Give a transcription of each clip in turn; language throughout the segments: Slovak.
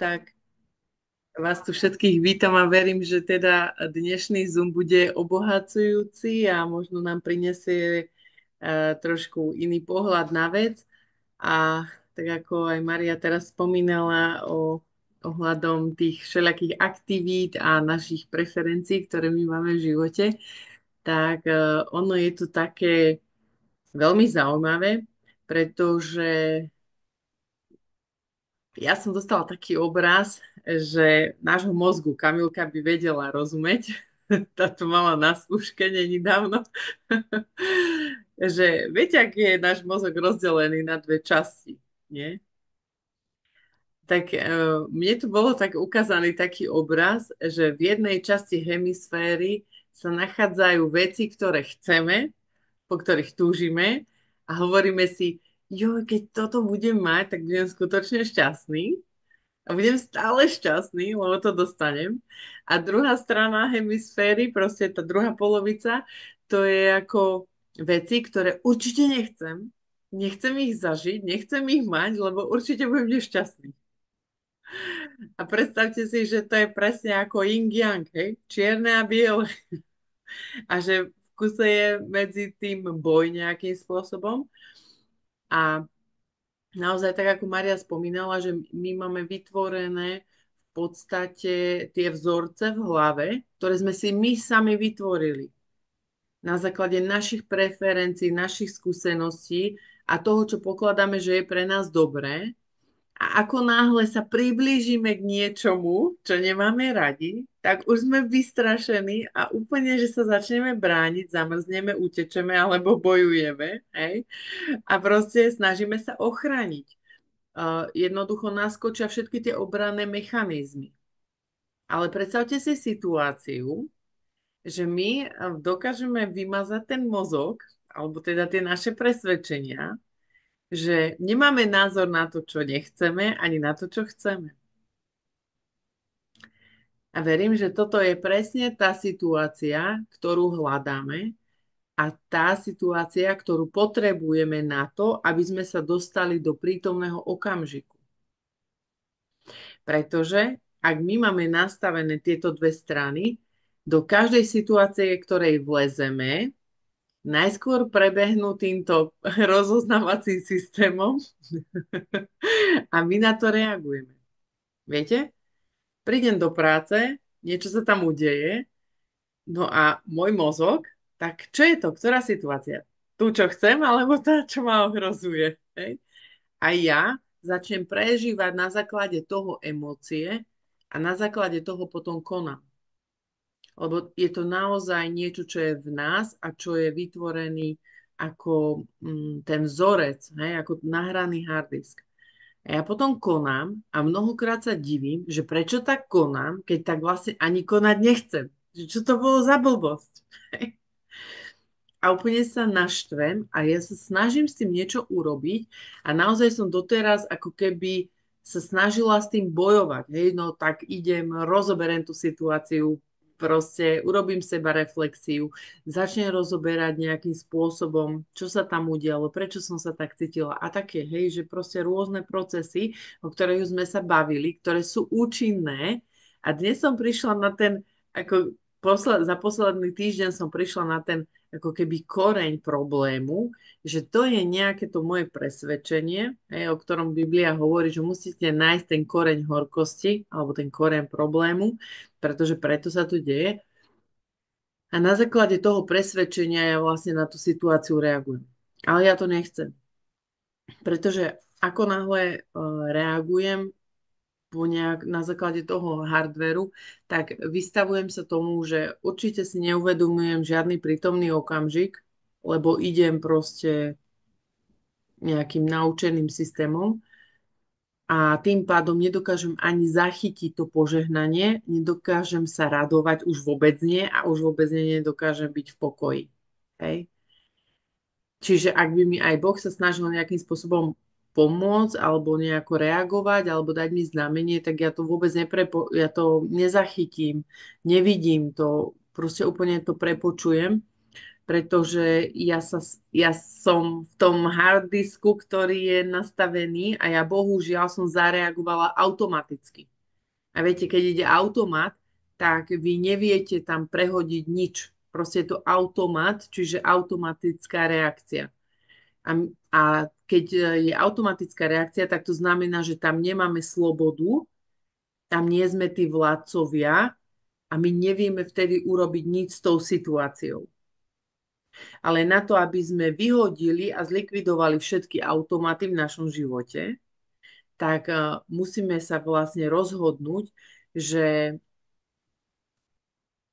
Tak vás tu všetkých vítam a verím, že teda dnešný Zoom bude obohacujúci a možno nám prinesie trošku iný pohľad na vec. A tak ako aj Maria teraz spomínala ohľadom tých všelijakých aktivít a našich preferencií, ktoré my máme v živote, tak ono je to také veľmi zaujímavé, pretože ja som dostala taký obraz, že nášho mozgu Kamilka by vedela rozumieť. Táto mala na skúške nedávno. Že viete, aký je náš mozog rozdelený na dve časti, nie? Tak mne tu bolo tak ukázaný taký obraz, že v jednej časti hemisféry sa nachádzajú veci, ktoré chceme, po ktorých túžime a hovoríme si, jo, keď toto budem mať, tak budem skutočne šťastný. A budem stále šťastný, lebo to dostanem. A druhá strana hemisféry, proste tá druhá polovica, to je ako veci, ktoré určite nechcem. Nechcem ich zažiť, nechcem ich mať, lebo určite budem nešťastný. A predstavte si, že to je presne ako yin-yang, hej? Čierne a biele. A že v kuse je medzi tým boj nejakým spôsobom. A naozaj, tak ako Maria spomínala, že my máme vytvorené v podstate tie vzorce v hlave, ktoré sme si my sami vytvorili na základe našich preferencií, našich skúseností a toho, čo pokladáme, že je pre nás dobré. A ako náhle sa priblížime k niečomu, čo nemáme radi, tak už sme vystrašení a úplne, že sa začneme brániť, zamrzneme, utečeme alebo bojujeme. Hej? A proste snažíme sa ochrániť. Jednoducho naskočia všetky tie obranné mechanizmy. Ale predstavte si situáciu, že my dokážeme vymazať ten mozog, alebo teda tie naše presvedčenia, že nemáme názor na to, čo nechceme, ani na to, čo chceme. A verím, že toto je presne tá situácia, ktorú hľadáme a tá situácia, ktorú potrebujeme na to, aby sme sa dostali do prítomného okamžiku. Pretože ak my máme nastavené tieto dve strany, do každej situácie, ktorej vlezeme, najskôr prebehnú týmto rozoznávacím systémom a my na to reagujeme. Viete? Prídem do práce, niečo sa tam udeje, no a môj mozog, tak čo je to? Ktorá situácia? Tu, čo chcem, alebo tá, čo ma ohrozuje? Hej? A ja začnem prežívať na základe toho emócie a na základe toho potom konám. Lebo je to naozaj niečo, čo je v nás a čo je vytvorený ako ten vzorec, hej, ako nahraný harddisk. A ja potom konám a mnohokrát sa divím, že prečo tak konám, keď tak vlastne ani konať nechcem. Že čo to bolo za blbosť? A úplne sa naštvem a ja sa snažím s tým niečo urobiť a naozaj som doteraz ako keby sa snažila s tým bojovať. Hej, no tak idem, rozoberiem tú situáciu, proste urobím seba reflexiu, začnem rozoberať nejakým spôsobom, čo sa tam udialo, prečo som sa tak cítila a také, hej, že proste rôzne procesy, o ktorých sme sa bavili, ktoré sú účinné a dnes som prišla na ten, ako za posledný týždeň som prišla na ten ako keby koreň problému, že to je nejaké to moje presvedčenie, o ktorom Biblia hovorí, že musíte nájsť ten koreň horkosti alebo ten koreň problému, pretože preto sa to deje. A na základe toho presvedčenia ja vlastne na tú situáciu reagujem. Ale ja to nechcem. Pretože ako náhle reagujem na základe toho hardveru, tak vystavujem sa tomu, že určite si neuvedomujem žiadny prítomný okamžik, lebo idem proste nejakým naučeným systémom a tým pádom nedokážem ani zachytiť to požehnanie, nedokážem sa radovať už vôbec nie a už vôbec nie nedokážem byť v pokoji. Hej? Čiže ak by mi aj Boh sa snažil nejakým spôsobom pomôcť alebo nejako reagovať alebo dať mi znamenie, tak ja to vôbec ja to nezachytím, nevidím to, proste úplne to prepočujem, pretože ja som v tom hard disku, ktorý je nastavený a ja bohužiaľ som zareagovala automaticky. A viete, keď ide automat, tak vy neviete tam prehodiť nič. Proste je to automat, čiže automatická reakcia. A keď je automatická reakcia, tak to znamená, že tam nemáme slobodu, tam nie sme tí vládcovia a my nevieme vtedy urobiť nič s tou situáciou. Ale na to, aby sme vyhodili a zlikvidovali všetky automaty v našom živote, tak musíme sa vlastne rozhodnúť, že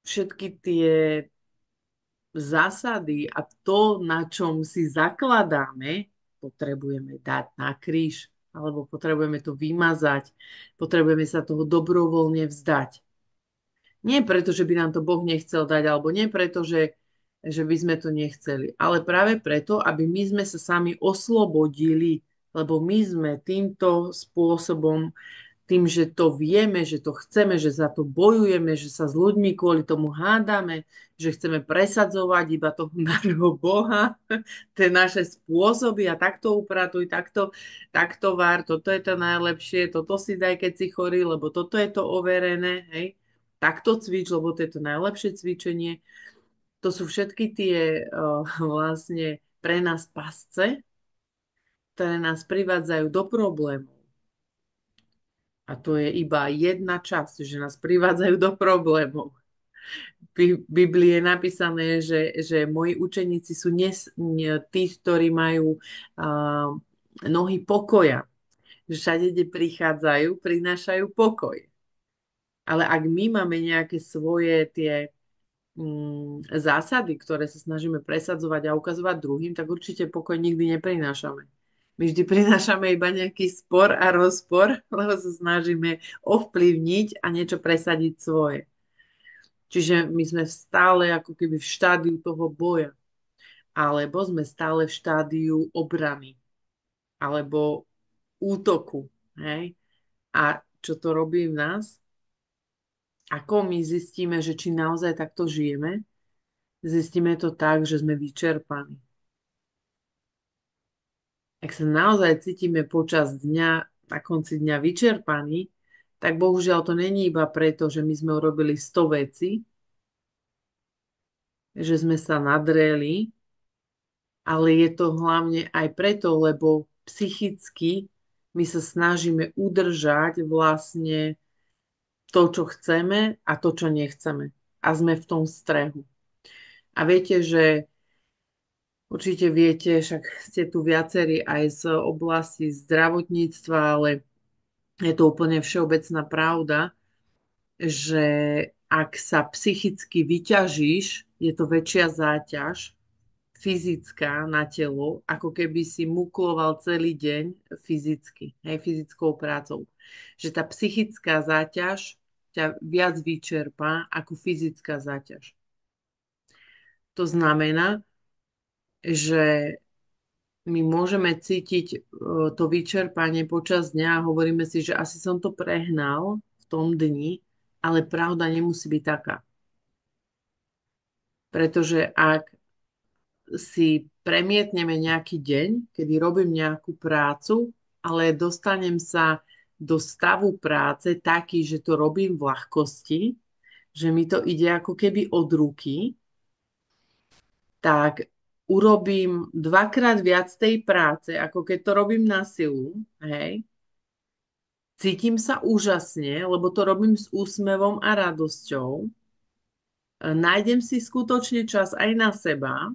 všetky tie zásady a to, na čom si zakladáme, potrebujeme dať na kríž, alebo potrebujeme to vymazať, potrebujeme sa toho dobrovoľne vzdať. Nie preto, že by nám to Boh nechcel dať, alebo nie preto, že by sme to nechceli, ale práve preto, aby my sme sa sami oslobodili, lebo my sme týmto spôsobom, tým, že to vieme, že to chceme, že za to bojujeme, že sa s ľuďmi kvôli tomu hádame, že chceme presadzovať iba toho nášho Boha, tie naše spôsoby a takto upratuj, takto vár, toto je to najlepšie, toto si daj, keď si chorý, lebo toto je to overené, hej. Takto cvič, lebo to je to najlepšie cvičenie. To sú všetky tie vlastne pre nás pasce, ktoré nás privádzajú do problémov. A to je iba jedna časť, že nás privádzajú do problémov. V Biblii je napísané, že moji učeníci sú tí, ktorí majú nohy pokoja. Že všade, kde prichádzajú, prinášajú pokoj. Ale ak my máme nejaké svoje tie zásady, ktoré sa snažíme presadzovať a ukazovať druhým, tak určite pokoj nikdy neprinášame. My vždy prinášame iba nejaký spor a rozpor, lebo sa snažíme ovplyvniť a niečo presadiť svoje. Čiže my sme stále ako keby v štádiu toho boja. Alebo sme stále v štádiu obrany. Alebo útoku. Hej? A čo to robí v nás? Ako my zistíme, že či naozaj takto žijeme? Zistíme to tak, že sme vyčerpaní. Ak sa naozaj cítime počas dňa, na konci dňa vyčerpaní, tak bohužiaľ to není iba preto, že my sme urobili 100 vecí, že sme sa nadreli, ale je to hlavne aj preto, lebo psychicky my sa snažíme udržať vlastne to, čo chceme a to, čo nechceme. A sme v tom strehu. A viete, že určite viete, však ste tu viacerí aj z oblasti zdravotníctva, ale je to úplne všeobecná pravda, že ak sa psychicky vyťažíš, je to väčšia záťaž fyzická na telo, ako keby si mukloval celý deň fyzicky, hej, fyzickou prácou. Že tá psychická záťaž ťa viac vyčerpá ako fyzická záťaž. To znamená, že my môžeme cítiť to vyčerpanie počas dňa a hovoríme si, že asi som to prehnal v tom dni, ale pravda nemusí byť taká. Pretože ak si premietneme nejaký deň, kedy robím nejakú prácu, ale dostanem sa do stavu práce taký, že to robím v ľahkosti, že mi to ide ako keby od ruky, tak urobím dvakrát viac tej práce, ako keď to robím na silu, hej. Cítim sa úžasne, lebo to robím s úsmevom a radosťou. Nájdem si skutočne čas aj na seba.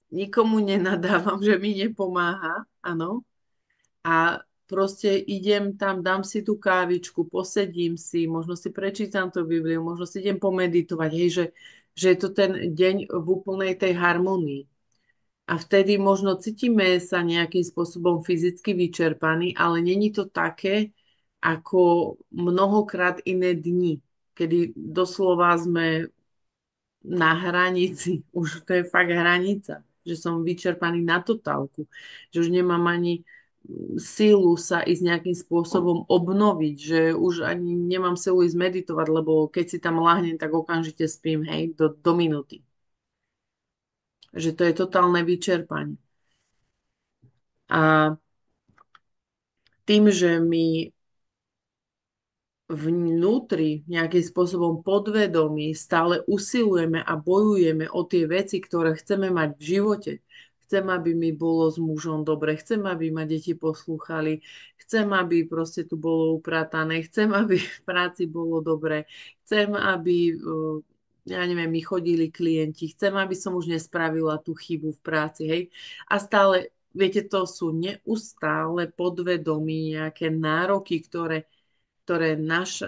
Nikomu nenadávam, že mi nepomáha, áno. A proste idem tam, dám si tú kávičku, posedím si, možno si prečítam tú Bibliu, možno si idem pomeditovať, hej, že je to ten deň v úplnej tej harmonii. A vtedy možno cítime sa nejakým spôsobom fyzicky vyčerpaní, ale není to také, ako mnohokrát iné dni, kedy doslova sme na hranici. Už to je fakt hranica, že som vyčerpaný na totálku, že už nemám ani sílu sa ísť nejakým spôsobom obnoviť, že už ani nemám silu ísť meditovať, lebo keď si tam lahnem, tak okamžite spím, hej, do minúty. Že to je totálne vyčerpanie. A tým, že my vnútri nejakým spôsobom podvedomí stále usilujeme a bojujeme o tie veci, ktoré chceme mať v živote. Chcem, aby mi bolo s mužom dobre, chcem, aby ma deti poslúchali, chcem, aby proste tu bolo upratané, chcem, aby v práci bolo dobre, chcem, aby, ja neviem, mi chodili klienti, chcem, aby som už nespravila tú chybu v práci, hej. A stále, viete, to sú neustále podvedomí nejaké nároky, ktoré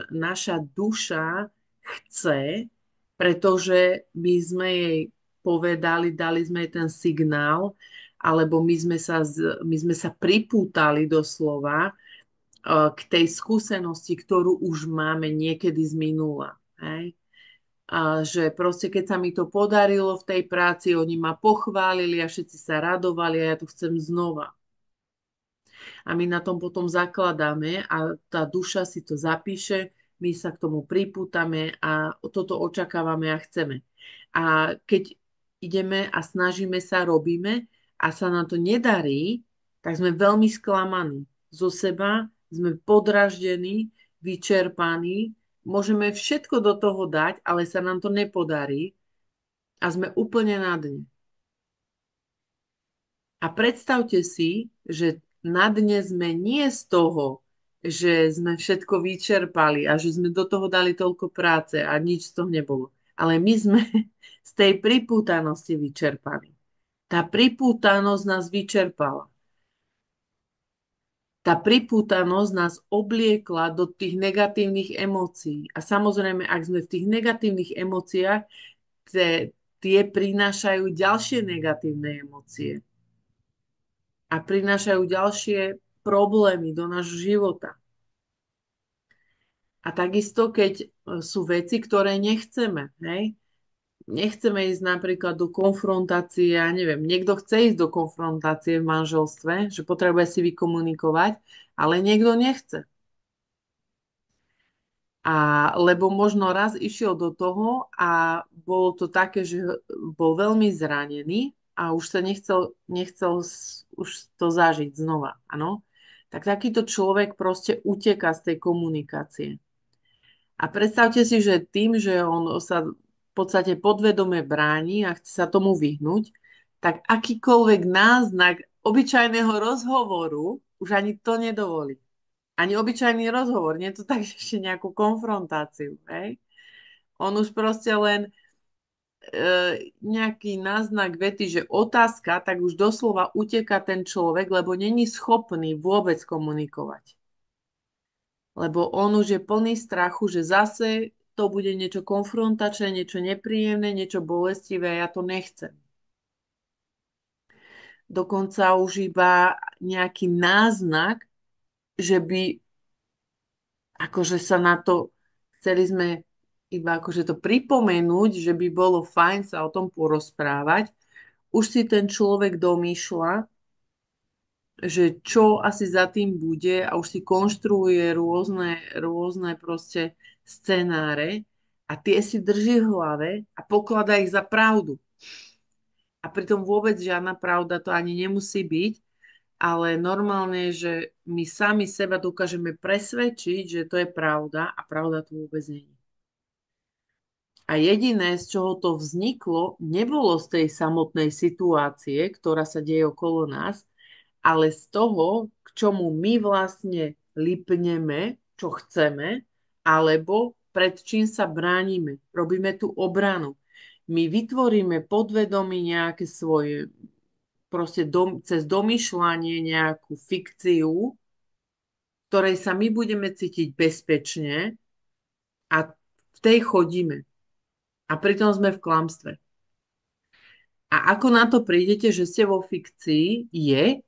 naša duša chce, pretože my sme jej povedali, dali sme jej ten signál, alebo my sme sa pripútali doslova k tej skúsenosti, ktorú už máme niekedy z minula. Hej? A že proste keď sa mi to podarilo v tej práci, oni ma pochválili a všetci sa radovali a ja to chcem znova. A my na tom potom zakladáme a tá duša si to zapíše, my sa k tomu pripútame a toto očakávame a chceme. A keď ideme a snažíme sa, robíme a sa nám to nedarí, tak sme veľmi sklamaní zo seba, sme podraždení, vyčerpaní, môžeme všetko do toho dať, ale sa nám to nepodarí a sme úplne na dne. A predstavte si, že na dne sme nie z toho, že sme všetko vyčerpali a že sme do toho dali toľko práce a nič z toho nebolo. Ale my sme z tej pripútanosti vyčerpali. Tá pripútanosť nás vyčerpala. Tá pripútanosť nás obliekla do tých negatívnych emócií. A samozrejme, ak sme v tých negatívnych emóciách, tie prinášajú ďalšie negatívne emócie a prinášajú ďalšie problémy do nášho života. A takisto, keď sú veci, ktoré nechceme, hej? Nechceme ísť napríklad do konfrontácie, ja neviem, niekto chce ísť do konfrontácie v manželstve, že potrebuje si vykomunikovať, ale niekto nechce. Lebo možno raz išiel do toho a bolo to také, že bol veľmi zranený a už sa nechcel už to zažiť znova, áno? Tak takýto človek proste uteká z tej komunikácie. A predstavte si, že tým, že on sa v podstate podvedome bráni a chce sa tomu vyhnúť, tak akýkoľvek náznak obyčajného rozhovoru už ani to nedovolí. Ani obyčajný rozhovor, nie to tak ešte nejakú konfrontáciu. Hej? On už proste len nejaký náznak vety, že otázka, tak už doslova uteka ten človek, lebo není schopný vôbec komunikovať. Lebo on už je plný strachu, že zase to bude niečo konfrontačné, niečo nepríjemné, niečo bolestivé a ja to nechcem. Dokonca už iba nejaký náznak, že by akože sa na to, chceli sme iba akože to pripomenúť, že by bolo fajn sa o tom porozprávať, už si ten človek domýšľa, že čo asi za tým bude a už si konštruuje rôzne proste scenáre a tie si drží v hlave a pokladá ich za pravdu. A pritom vôbec žiadna pravda to ani nemusí byť, ale normálne, že my sami seba dokážeme presvedčiť, že to je pravda a pravda to vôbec nie je. A jediné, z čoho to vzniklo, nebolo z tej samotnej situácie, ktorá sa deje okolo nás, ale z toho, k čomu my vlastne lipneme, čo chceme, alebo pred čím sa bránime. Robíme tú obranu. My vytvoríme podvedomí nejaké svoje, proste cez domýšľanie nejakú fikciu, ktorej sa my budeme cítiť bezpečne a v tej chodíme. A pritom sme v klamstve. A ako na to prídete, že ste vo fikcii, je,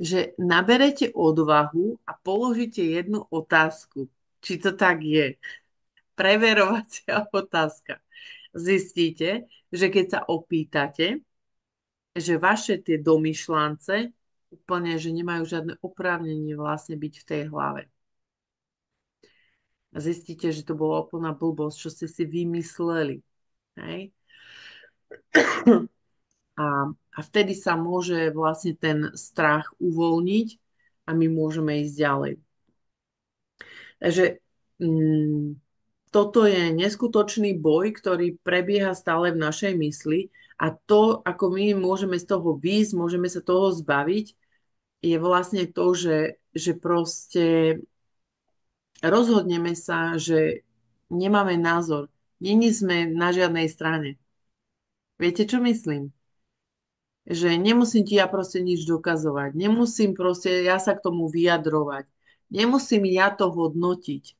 že naberete odvahu a položíte jednu otázku. Či to tak je? Preverovacia otázka. Zistíte, že keď sa opýtate, že vaše tie domýšľance úplne, že nemajú žiadne oprávnenie vlastne byť v tej hlave. A zistíte, že to bola úplná blbosť, čo ste si vymysleli. Hej? a vtedy sa môže vlastne ten strach uvoľniť a my môžeme ísť ďalej. Takže toto je neskutočný boj, ktorý prebieha stále v našej mysli a to, ako my môžeme z toho výjsť, môžeme sa toho zbaviť, je vlastne to, že proste rozhodneme sa, že nemáme názor. Není sme na žiadnej strane. Viete, čo myslím? Že nemusím ti ja proste nič dokazovať. Nemusím proste ja sa k tomu vyjadrovať. Nemusím ja to hodnotiť.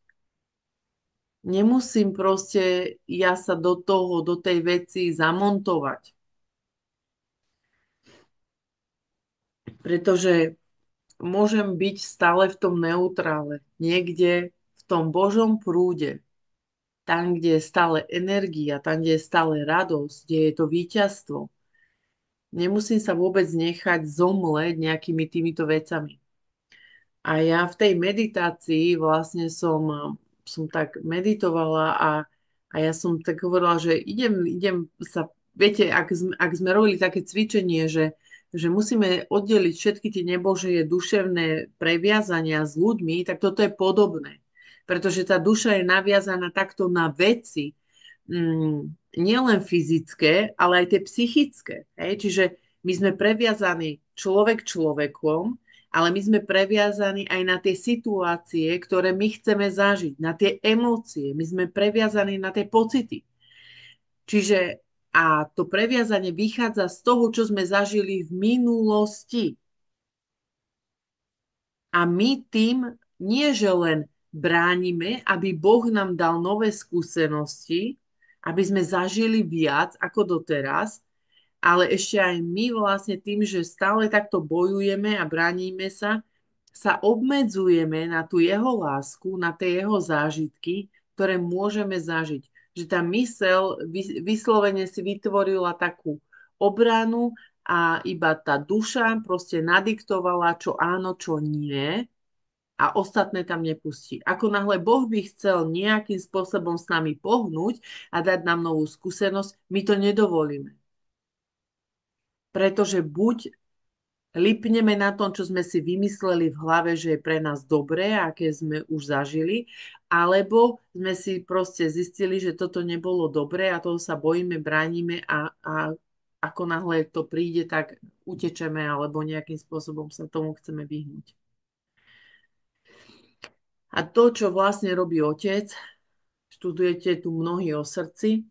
Nemusím proste ja sa do toho, do tej veci zamontovať. Pretože môžem byť stále v tom neutrále. Niekde v tom Božom prúde. Tam, kde je stále energia, tam, kde je stále radosť, kde je to víťazstvo. Nemusím sa vôbec nechať zomleť nejakými týmito vecami. A ja v tej meditácii vlastne som tak meditovala a ja som tak hovorila, že idem sa, viete, ak sme robili také cvičenie, že musíme oddeliť všetky tie nebožie duševné previazania s ľuďmi, tak toto je podobné. Pretože tá duša je naviazaná takto na veci, nielen fyzické, ale aj tie psychické. Hej? Čiže my sme previazaní človek človekom, ale my sme previazaní aj na tie situácie, ktoré my chceme zažiť, na tie emócie. My sme previazaní na tie pocity. Čiže a to previazanie vychádza z toho, čo sme zažili v minulosti. A my tým nie, že len bránime, aby Boh nám dal nové skúsenosti, aby sme zažili viac ako doteraz, ale ešte aj my vlastne tým, že stále takto bojujeme a bránime sa obmedzujeme na tú jeho lásku, na tie jeho zážitky, ktoré môžeme zažiť. Že tá mysel vyslovene si vytvorila takú obranu a iba tá duša proste nadiktovala, čo áno, čo nie a ostatné tam nepustí. Ako náhle Boh by chcel nejakým spôsobom s nami pohnúť a dať nám novú skúsenosť, my to nedovolíme. Pretože buď lipneme na tom, čo sme si vymysleli v hlave, že je pre nás dobré, aké sme už zažili, alebo sme si proste zistili, že toto nebolo dobré a toho sa bojíme, bránime a ako náhle to príde, tak utečeme alebo nejakým spôsobom sa tomu chceme vyhnúť. A to, čo vlastne robí otec, študujete tu mnohí o srdci,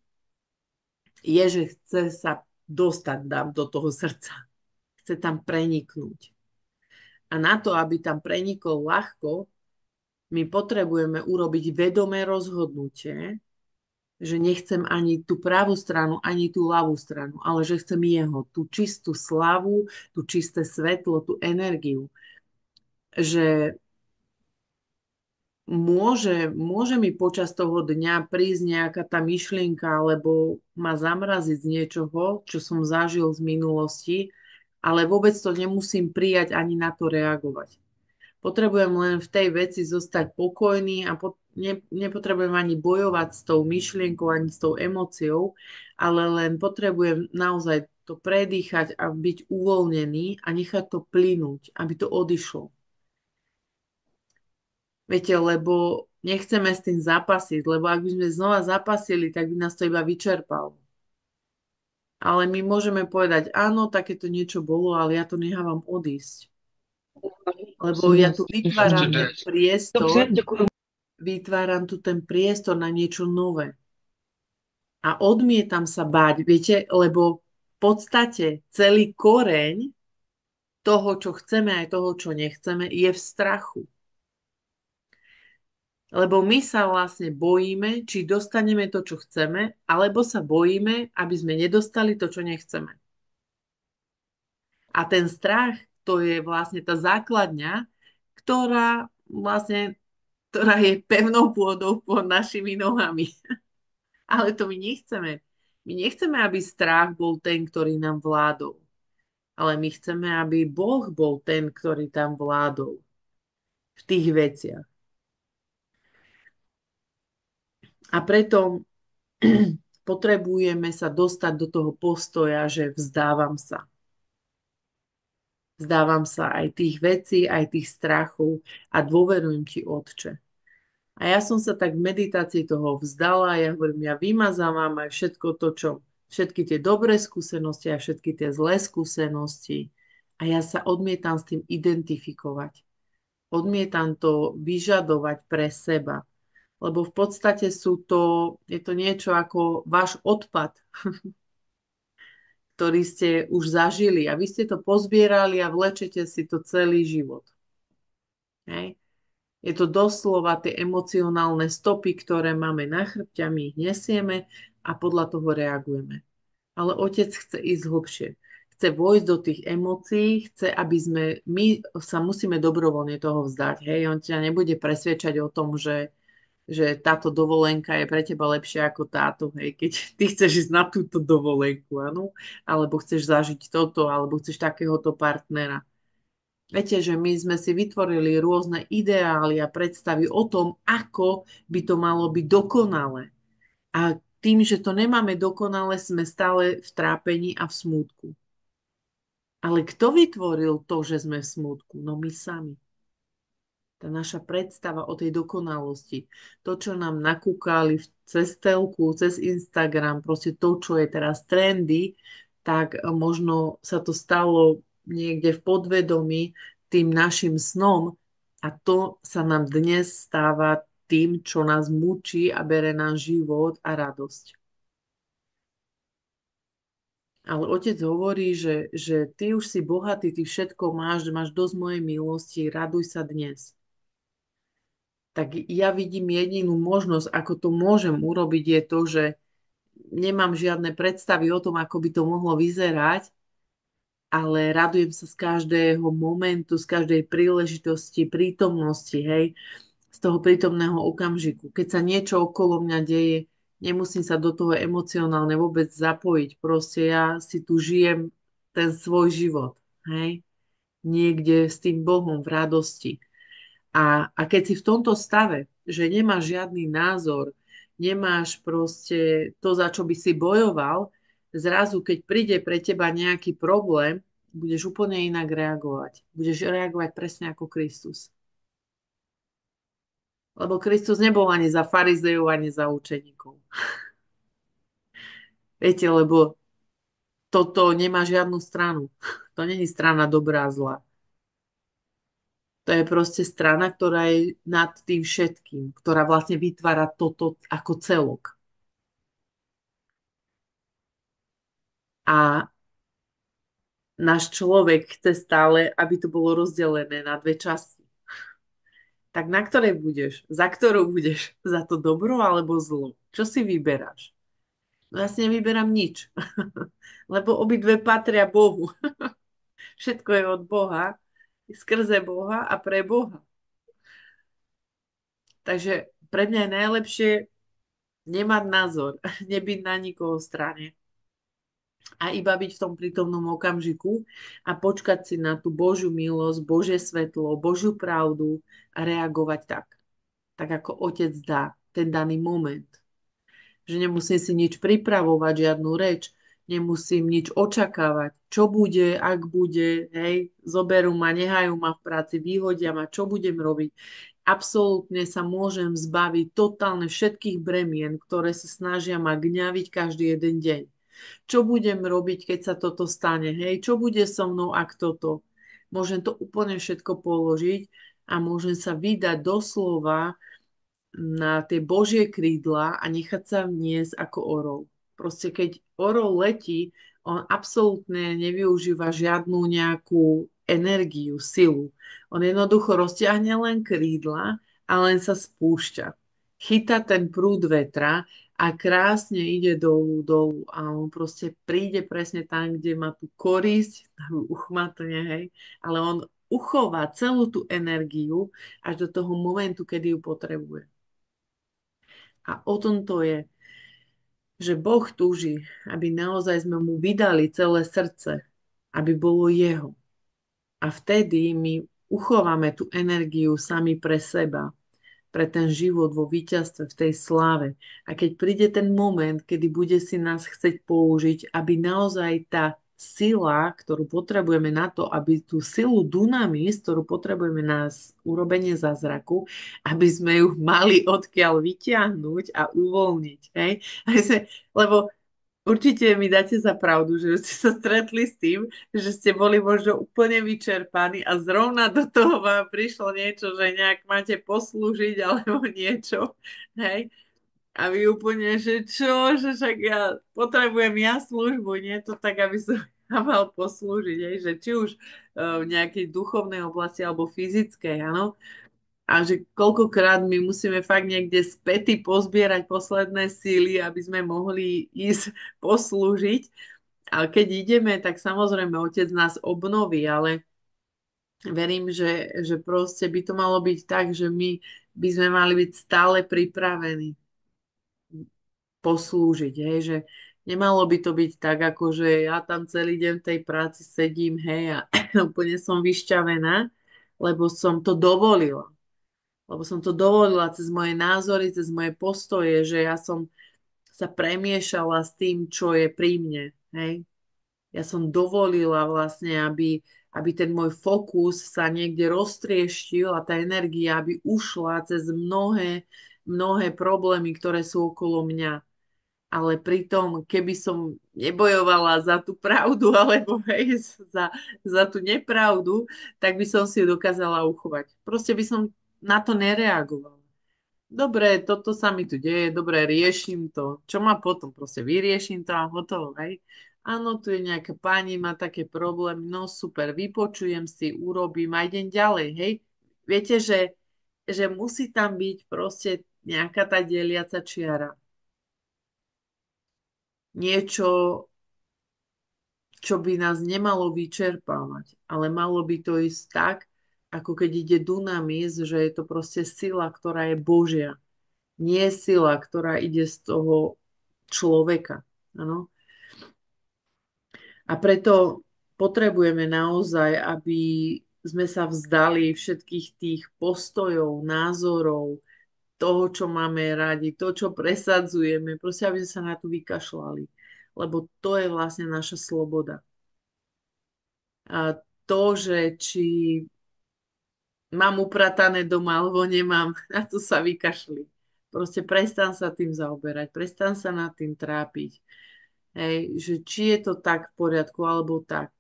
je, že chce sa dostať do toho srdca. Chce tam preniknúť. A na to, aby tam prenikol ľahko, my potrebujeme urobiť vedomé rozhodnutie, že nechcem ani tú pravú stranu, ani tú ľavú stranu, ale že chcem jeho, tú čistú slavu, tú čisté svetlo, tú energiu. Že môže mi počas toho dňa prísť nejaká tá myšlienka alebo ma zamraziť z niečoho, čo som zažil z minulosti, ale vôbec to nemusím prijať ani na to reagovať. Potrebujem len v tej veci zostať pokojný a nepotrebujem ani bojovať s tou myšlienkou, ani s tou emóciou, ale len potrebujem naozaj to predýchať a byť uvoľnený a nechať to plynúť, aby to odišlo. Viete, lebo nechceme s tým zápasiť, lebo ak by sme znova zapasili, tak by nás to iba vyčerpalo. Ale my môžeme povedať, áno, takéto niečo bolo, ale ja to nechávam odísť. Lebo ja tu vytváram ten priestor, vytváram tu ten priestor na niečo nové. A odmietam sa báť, viete, lebo v podstate celý koreň toho, čo chceme aj toho, čo nechceme, je v strachu. Lebo my sa vlastne bojíme, či dostaneme to, čo chceme, alebo sa bojíme, aby sme nedostali to, čo nechceme. A ten strach, to je vlastne tá základňa, ktorá je pevnou pôdou pod našimi nohami. Ale to my nechceme. My nechceme, aby strach bol ten, ktorý nám vládol. Ale my chceme, aby Boh bol ten, ktorý tam vládol v tých veciach. A preto Potrebujeme sa dostať do toho postoja, že vzdávam sa. Vzdávam sa aj tých vecí, aj tých strachov a dôverujem ti, Otče. A ja som sa tak v meditácii toho vzdala, ja hovorím, ja vymazávam aj všetko to, všetky tie dobré skúsenosti a všetky tie zlé skúsenosti. A ja sa odmietam s tým identifikovať. Odmietam to vyžadovať pre seba. Lebo v podstate je to niečo ako váš odpad, ktorý ste už zažili a vy ste to pozbierali a vlečete si to celý život. Hej. Je to doslova tie emocionálne stopy, ktoré máme na chrbte, my ich nesieme a podľa toho reagujeme. Ale otec chce ísť hlbšie. Chce vojsť do tých emócií, chce, aby my sa musíme dobrovoľne toho vzdať. Hej, on ťa nebude presviečať o tom, že táto dovolenka je pre teba lepšia ako táto, hej, keď ty chceš ísť na túto dovolenku, áno, alebo chceš zažiť toto, alebo chceš takéhoto partnera. Viete, že my sme si vytvorili rôzne ideály a predstavy o tom, ako by to malo byť dokonalé. A tým, že to nemáme dokonale, sme stále v trápení a v smútku. Ale kto vytvoril to, že sme v smútku? No my sami. Tá naša predstava o tej dokonalosti. To, čo nám nakúkali cez telku, cez Instagram, proste to, čo je teraz trendy, tak možno sa to stalo niekde v podvedomí tým našim snom a to sa nám dnes stáva tým, čo nás mučí a bere náš život a radosť. Ale otec hovorí, že ty už si bohatý, ty všetko máš dosť mojej milosti, raduj sa dnes. Tak ja vidím jedinú možnosť, ako to môžem urobiť, je to, že nemám žiadne predstavy o tom, ako by to mohlo vyzerať, ale radujem sa z každého momentu, z každej príležitosti, prítomnosti, hej, z toho prítomného okamžiku. Keď sa niečo okolo mňa deje, nemusím sa do toho emocionálne vôbec zapojiť. Proste ja si tu žijem ten svoj život, hej, niekde s tým Bohom v radosti. A keď si v tomto stave, že nemáš žiadny názor, nemáš proste to, za čo by si bojoval, zrazu, keď príde pre teba nejaký problém, budeš úplne inak reagovať. Budeš reagovať presne ako Kristus. Lebo Kristus nebol ani za farizejov, ani za učeníkov. Viete, lebo toto nemá žiadnu stranu. To není strana dobrá a zlá. To je proste strana, ktorá je nad tým všetkým, ktorá vlastne vytvára toto ako celok. A náš človek chce stále, aby to bolo rozdelené na dve časti. Tak na ktorej budeš? Za ktorou budeš? Za to dobro alebo zlo? Čo si vyberáš? No ja si nevyberám nič, lebo obidve patria Bohu. Všetko je od Boha, skrze Boha a pre Boha. Takže pre mňa je najlepšie nemať názor, nebyť na nikoho strane a iba byť v tom prítomnom okamžiku a počkať si na tú Božiu milosť, Božie svetlo, Božiu pravdu a reagovať tak. Tak ako otec dá ten daný moment. Že nemusím si nič pripravovať, žiadnu reč, nemusím nič očakávať. Čo bude, ak bude, hej, zoberú ma, nehajú ma v práci, vyhodia ma, čo budem robiť. Absolútne sa môžem zbaviť totálne všetkých bremien, ktoré sa snažia ma gňaviť každý jeden deň. Čo budem robiť, keď sa toto stane? Hej, čo bude so mnou, ak toto? Môžem to úplne všetko položiť a môžem sa vydať doslova na tie Božie krídla a nechať sa vniesť ako orol. Proste keď orol letí, on absolútne nevyužíva žiadnu nejakú energiu, silu. On jednoducho rozťahne len krídla a len sa spúšťa. Chytá ten prúd vetra a krásne ide dolu, dolu a on proste príde presne tam, kde má tú korisť, tam uchmatne, hej, ale on uchová celú tú energiu až do toho momentu, kedy ju potrebuje. A o tom to je, že Boh túži, aby naozaj sme mu vydali celé srdce, aby bolo jeho. A vtedy my uchováme tú energiu sami pre seba. pre ten život vo víťazstve, v tej sláve. A keď príde ten moment, kedy bude si nás chcieť použiť, aby naozaj tá sila, ktorú potrebujeme na to, aby tú silu dunamis, ktorú potrebujeme na urobenie zázraku, aby sme ju mali odkiaľ vyťahnuť a uvoľniť. Hej? Lebo určite mi dáte za pravdu, že ste sa stretli s tým, že ste boli možno úplne vyčerpaní a zrovna do toho vám prišlo niečo, že nejak máte poslúžiť alebo niečo. Hej? A vy úplne, že čo, že však ja potrebujem službu, nie to tak, aby som ja mal poslúžiť, hej? Že či už v nejakej duchovnej oblasti alebo fyzickej, áno. A že koľkokrát my musíme fakt niekde späty pozbierať posledné síly, aby sme mohli ísť poslúžiť. A keď ideme, tak samozrejme Otec nás obnoví, ale verím, že proste by to malo byť tak, že my by sme mali byť stále pripravení poslúžiť, hej, že nemalo by to byť tak, ako že ja tam celý deň v tej práci sedím, hej, a úplne som vyšťavená, lebo som to dovolila. Lebo som to dovolila cez moje názory, cez moje postoje, že ja som sa premiešala s tým, čo je pri mne. Hej? Ja som dovolila vlastne, aby ten môj fokus sa niekde roztrieštil a tá energia aby ušla cez mnohé problémy, ktoré sú okolo mňa. Ale pritom, keby som nebojovala za tú pravdu alebo hej, za tú nepravdu, tak by som si ju dokázala uchovať. Proste by som na to nereagovala. Dobre, toto sa mi tu deje, dobre, riešim to. Čo má potom? Proste vyriešim to a hotovo, hej? Áno, tu je nejaká pani, má také problémy, no super, vypočujem si, urobím a idem ďalej, hej? Viete, že musí tam byť proste nejaká tá deliaca čiara. Niečo, čo by nás nemalo vyčerpávať, ale malo by to ísť tak, ako keď ide Dunamis, že je to proste sila, ktorá je Božia. Nie sila, ktorá ide z toho človeka. Ano? A preto potrebujeme naozaj, aby sme sa vzdali všetkých tých postojov, názorov, toho, čo máme radi, to, čo presadzujeme, proste aby sme sa na to vykašľali. Lebo to je vlastne naša sloboda. A to, že či mám upratané doma alebo nemám, na to sa vykašli. Proste prestan sa tým zaoberať, prestan sa nad tým trápiť. Hej, že či je to tak v poriadku alebo tak.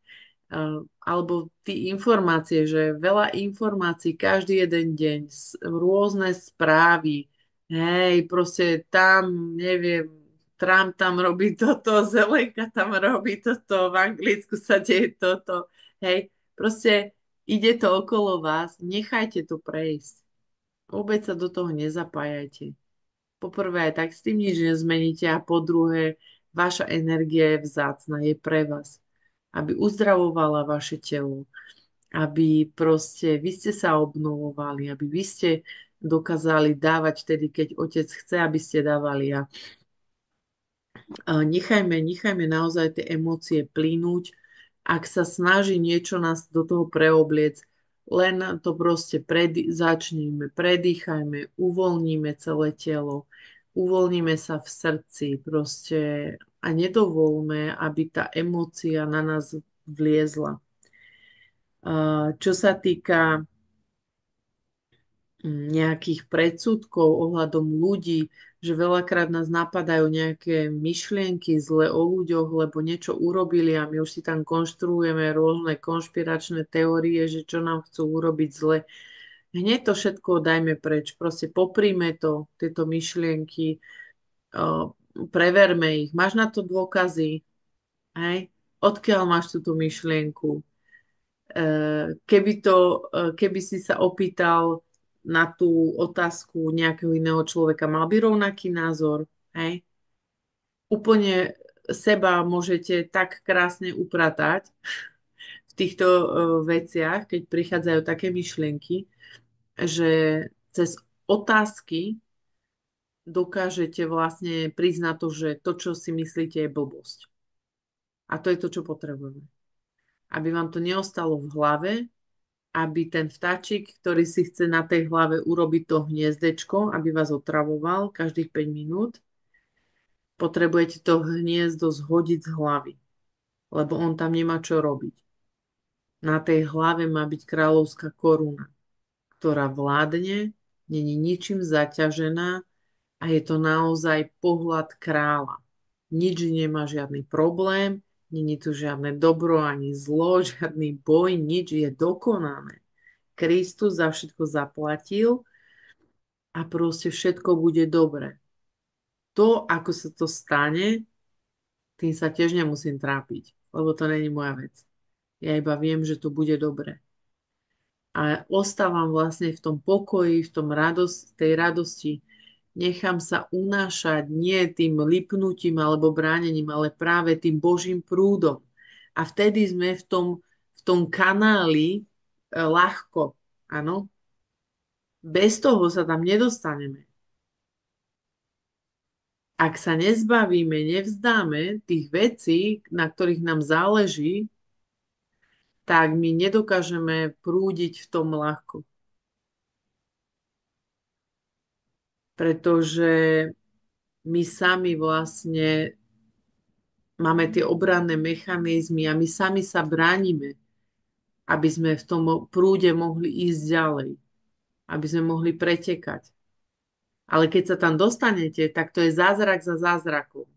Alebo tí informácie, že veľa informácií každý jeden deň, rôzne správy, hej, proste tam, neviem, Trump tam robí toto, Zelenka tam robí toto, v Anglicku sa deje toto, hej, proste ide to okolo vás, nechajte to prejsť. Vôbec sa do toho nezapájajte. Po prvé, aj tak s tým nič nezmeníte a po druhé, vaša energia je vzácna, je pre vás, aby uzdravovala vaše telo, aby proste vy ste sa obnovovali, aby vy ste dokázali dávať vtedy, keď otec chce, aby ste dávali. A nechajme naozaj tie emócie plynúť. Ak sa snaží niečo nás do toho preobliec, len to proste začníme, predýchajme, uvoľníme celé telo, uvoľníme sa v srdci proste a nedovolme, aby tá emócia na nás vliezla. Čo sa týka nejakých predsudkov ohľadom ľudí, že veľakrát nás napadajú nejaké myšlienky zle o ľuďoch, lebo niečo urobili a my už si tam konštruujeme rôzne konšpiračné teórie, že čo nám chcú urobiť zle. Hneď to všetko dajme preč, proste popríme to, tieto myšlienky, preverme ich. Máš na to dôkazy? Hej? Odkiaľ máš túto myšlienku? Keby si sa opýtal na tú otázku nejakého iného človeka, mal by rovnaký názor, hej? Úplne seba môžete tak krásne upratať v týchto veciach, keď prichádzajú také myšlienky, že cez otázky dokážete vlastne priznať to, že to, čo si myslíte, je blbosť. A to je to, čo potrebujeme. Aby vám to neostalo v hlave, aby ten vtáčik, ktorý si chce na tej hlave urobiť to hniezdečko, aby vás otravoval každých 5 minút, potrebujete to hniezdo zhodiť z hlavy, lebo on tam nemá čo robiť. Na tej hlave má byť kráľovská koruna, ktorá vládne, není ničím zaťažená a je to naozaj pohľad kráľa. Nič nemá žiadny problém, není tu žiadne dobro ani zlo, žiadny boj, nič je dokonané. Kristus za všetko zaplatil a proste všetko bude dobre. To, ako sa to stane, tým sa tiež nemusím trápiť, lebo to není moja vec. Ja iba viem, že to bude dobre. A ostávam vlastne v tom pokoji, v tom tej radosti. Nechám sa unášať nie tým lipnutím alebo bránením, ale práve tým Božím prúdom. A vtedy sme v tom kanáli ľahko. Áno? Bez toho sa tam nedostaneme. Ak sa nezbavíme, nevzdáme tých vecí, na ktorých nám záleží, tak my nedokážeme prúdiť v tom ľahko. Pretože my sami vlastne máme tie obranné mechanizmy a my sami sa bránime, aby sme v tom prúde mohli ísť ďalej, aby sme mohli pretekať. Ale keď sa tam dostanete, tak to je zázrak za zázrakom.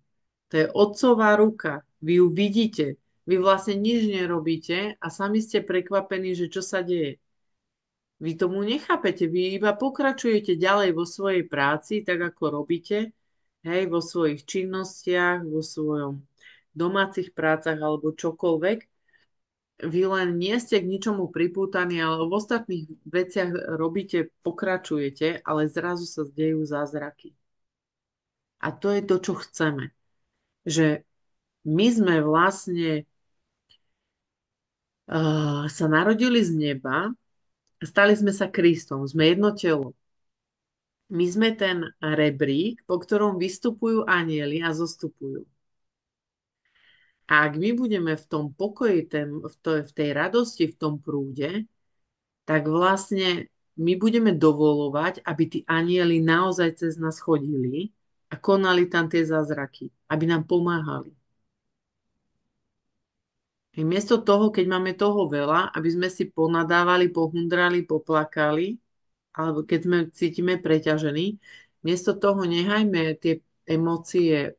To je otcová ruka. Vy ju vidíte. Vy vlastne nič nerobíte a sami ste prekvapení, že čo sa deje. Vy tomu nechápete. Vy iba pokračujete ďalej vo svojej práci, tak ako robíte, hej, vo svojich činnostiach, vo svojom domácich prácach alebo čokoľvek. Vy len nie ste k ničomu pripútaní, ale v ostatných veciach robíte, pokračujete, ale zrazu sa dejú zázraky. A to je to, čo chceme. Že my sme vlastne sa narodili z neba, stali sme sa Kristom, sme jedno telo. My sme ten rebrík, po ktorom vystupujú anjeli a zostupujú. A ak my budeme v tom pokoji, v tej radosti, v tom prúde, tak vlastne my budeme dovolovať, aby tí anjeli naozaj cez nás chodili a konali tam tie zázraky, aby nám pomáhali. I miesto toho, keď máme toho veľa, aby sme si ponadávali, pohundrali, poplakali, alebo keď sme cítime preťažení, miesto toho nechajme tie emócie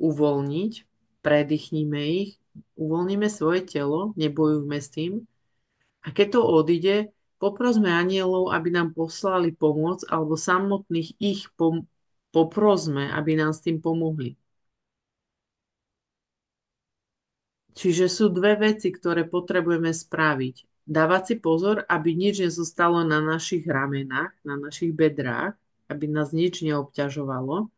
uvoľniť, predýchnime ich, uvoľníme svoje telo, nebojujme s tým. A keď to odíde, poprosme anielov, aby nám poslali pomoc, alebo samotných ich poprosme, aby nám s tým pomohli. Čiže sú dve veci, ktoré potrebujeme spraviť. Dávať si pozor, aby nič nezostalo na našich ramenách, na našich bedrách, aby nás nič neobťažovalo.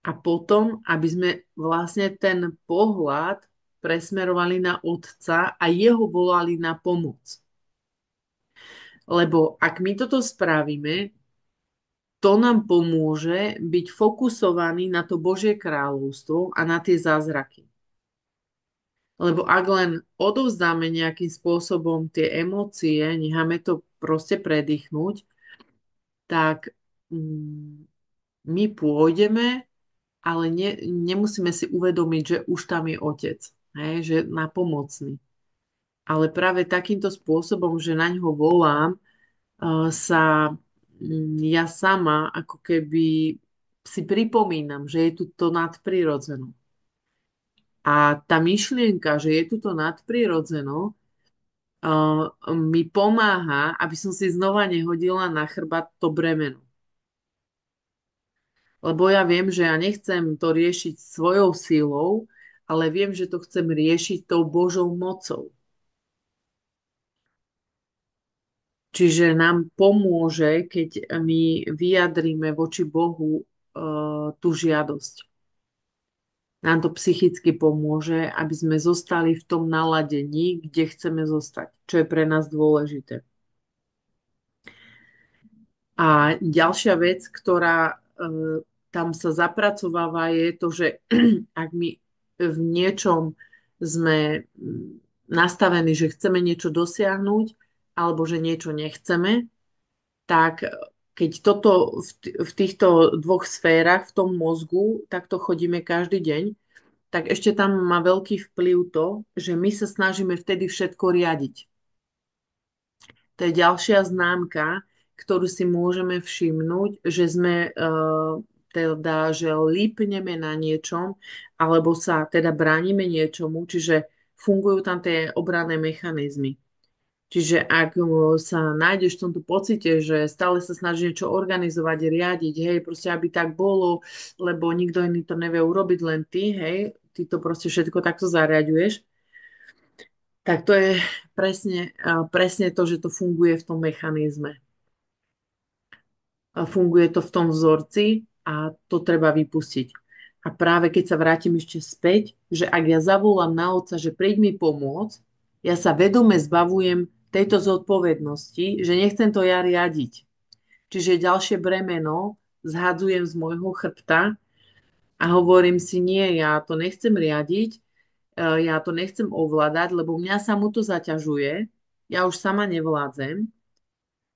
A potom, aby sme vlastne ten pohľad presmerovali na Otca a jeho volali na pomoc. Lebo ak my toto spravíme, to nám pomôže byť fokusovaní na to Božie kráľovstvo a na tie zázraky. Lebo ak len odovzdáme nejakým spôsobom tie emócie, necháme to proste predýchnuť, tak my pôjdeme, ale nemusíme si uvedomiť, že už tam je Otec, hej, že napomocný. Ale práve takýmto spôsobom, že na ňo volám, sa ja sama ako keby si pripomínam, že je tu to nadprirodzené. A tá myšlienka, že je tu to nadprirodzeno, mi pomáha, aby som si znova nehodila na chrbát to bremeno. Lebo ja viem, že ja nechcem to riešiť svojou silou, ale viem, že to chcem riešiť tou Božou mocou. Čiže nám pomôže, keď my vyjadríme voči Bohu tú žiadosť. Nám to psychicky pomôže, aby sme zostali v tom naladení, kde chceme zostať, čo je pre nás dôležité. A ďalšia vec, ktorá tam sa zapracováva, je to, že ak my v niečom sme nastavení, že chceme niečo dosiahnuť, alebo že niečo nechceme, tak keď toto v týchto dvoch sférach, v tom mozgu, takto chodíme každý deň, tak ešte tam má veľký vplyv to, že my sa snažíme vtedy všetko riadiť. To je ďalšia známka, ktorú si môžeme všimnúť, že sme teda, že lípneme na niečom, alebo sa teda bránime niečomu, čiže fungujú tam tie obranné mechanizmy. Čiže ak sa nájdeš v tomto pocite, že stále sa snažíš niečo organizovať, riadiť, hej, proste aby tak bolo, lebo nikto iný to nevie urobiť, len ty, hej, ty to proste všetko takto zariaduješ, tak to je presne to, že to funguje v tom mechanizme. Funguje to v tom vzorci a to treba vypustiť. A práve keď sa vrátim ešte späť, že ak ja zavolám na otca, že príď mi pomôcť, ja sa vedome zbavujem tejto zodpovednosti, že nechcem to ja riadiť. Čiže ďalšie bremeno zhadzujem z môjho chrbta a hovorím si, nie, ja to nechcem riadiť, ja to nechcem ovládať, lebo mňa sa mu to zaťažuje, ja už sama nevládzem.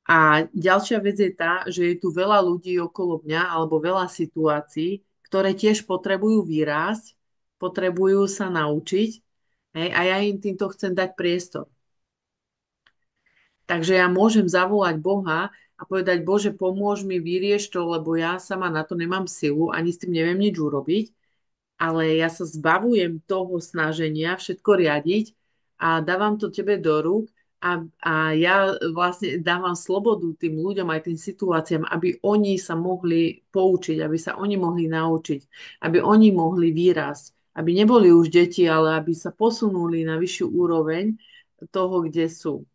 A ďalšia vec je tá, že je tu veľa ľudí okolo mňa alebo veľa situácií, ktoré tiež potrebujú výrásť, potrebujú sa naučiť, hej, a ja im týmto chcem dať priestor. Takže ja môžem zavolať Boha a povedať, Bože, pomôž mi, vyrieš to, lebo ja sama na to nemám silu, ani s tým neviem nič urobiť, ale ja sa zbavujem toho snaženia všetko riadiť a dávam to tebe do rúk a ja vlastne dávam slobodu tým ľuďom aj tým situáciám, aby oni sa mohli poučiť, aby sa oni mohli naučiť, aby oni mohli vyrásť, aby neboli už deti, ale aby sa posunuli na vyššiu úroveň toho, kde sú.